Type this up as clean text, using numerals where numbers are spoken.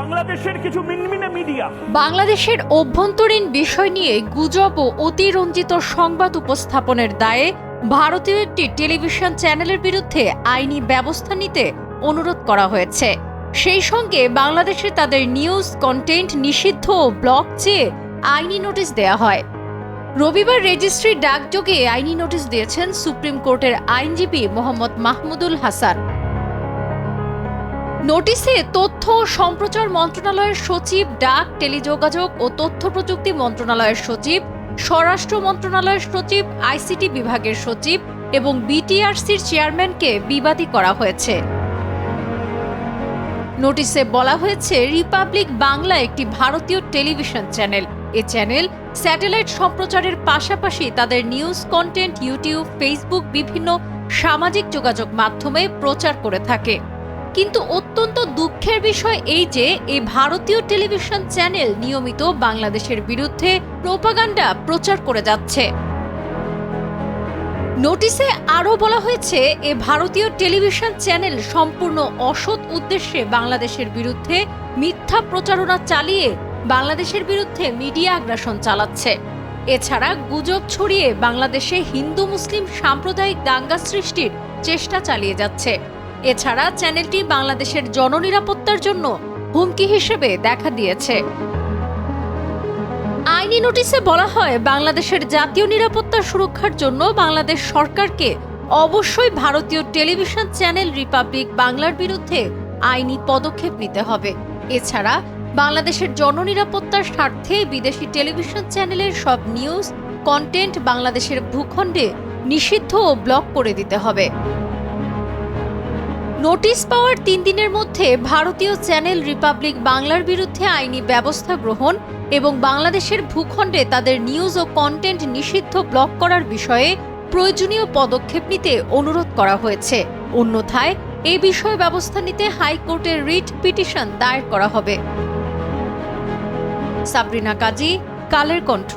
বাংলাদেশের কিছু মিনমিনে মিডিয়া বাংলাদেশের অভ্যন্তরীণ বিষয় নিয়ে গুজব ও অতিরঞ্জিত সংবাদ উপস্থাপনের দায়ে ভারতীয় একটি টেলিভিশন চ্যানেলের বিরুদ্ধে আইনি ব্যবস্থা নিতে অনুরোধ করা হয়েছে। সেই সঙ্গে বাংলাদেশে তাদের নিউজ কন্টেন্ট নিষিদ্ধ ও ব্লক চেয়ে আইনি নোটিশ দেয়া হয়। রবিবার রেজিস্ট্রি ডাকযোগে আইনি নোটিশ দিয়েছেন সুপ্রিম কোর্টের আইনজীবী মোহাম্মদ মাহমুদুল হাসান। নোটিশে তথ্য ও সম্প্রচার মন্ত্রণালয়ের সচিব, ডাক, টেলিযোগাযোগ ও তথ্য প্রযুক্তি মন্ত্রণালয়ের সচিব, স্বরাষ্ট্র মন্ত্রণালয়ের সচিব, আইসিটি বিভাগের সচিব এবং বিটিআরসির চেয়ারম্যানকে বিবাদী করা হয়েছে। নোটিশে বলা হয়েছে, রিপাবলিক বাংলা একটি ভারতীয় টেলিভিশন চ্যানেল। এ চ্যানেল স্যাটেলাইট সম্প্রচারের পাশাপাশি তাদের নিউজ কন্টেন্ট ইউটিউব, ফেসবুক, বিভিন্ন সামাজিক যোগাযোগ মাধ্যমে প্রচার করে থাকে। কিন্তু অত্যন্ত দুঃখের বিষয় এই যে এই ভারতীয় টেলিভিশন চ্যানেল নিয়মিত বাংলাদেশের বিরুদ্ধে প্রোপাগান্ডা প্রচার করে যাচ্ছে। নোটিশে আরও বলা হয়েছে, এ ভারতীয় টেলিভিশন চ্যানেল সম্পূর্ণ অসৎ উদ্দেশ্যে বাংলাদেশের বিরুদ্ধে মিথ্যা প্রচারণা চালিয়ে বাংলাদেশের বিরুদ্ধে মিডিয়া আগ্রাসন চালাচ্ছে। এছাড়া গুজব ছড়িয়ে বাংলাদেশে হিন্দু মুসলিম সাম্প্রদায়িক দাঙ্গা সৃষ্টির চেষ্টা চালিয়ে যাচ্ছে। এছাড়া চ্যানেলটি বাংলাদেশের জননিরাপত্তার জন্য হুমকি হিসেবে দেখা দিয়েছে। আইনি নোটিশে বলা হয়, বাংলাদেশের জাতীয় নিরাপত্তা সুরক্ষার জন্য বাংলাদেশ সরকারকে অবশ্যই ভারতীয় টেলিভিশন চ্যানেল রিপাবলিক বাংলার বিরুদ্ধে আইনি পদক্ষেপ নিতে হবে। এছাড়া বাংলাদেশের জননিরাপত্তার স্বার্থে বিদেশি টেলিভিশন চ্যানেলের সব নিউজ কন্টেন্ট বাংলাদেশের ভূখণ্ডে নিষিদ্ধ ও ব্লক করে দিতে হবে। নোটিশ পাওয়ার 3 দিনের মধ্যে ভারতীয় চ্যানেল রিপাবলিক বাংলার বিরুদ্ধে আইনি ব্যবস্থা গ্রহণ এবং বাংলাদেশের ভূখণ্ডে তাদের নিউজ ও কন্টেন্ট নিষিদ্ধ ব্লক করার বিষয়ে প্রয়োজনীয় পদক্ষেপ নিতে অনুরোধ করা হয়েছে। অন্যথায় এ বিষয়ে ব্যবস্থা নিতে হাইকোর্টের রিট পিটিশন দায়ের করা হবে। সাবরিনা কাজী, কালের কণ্ঠ।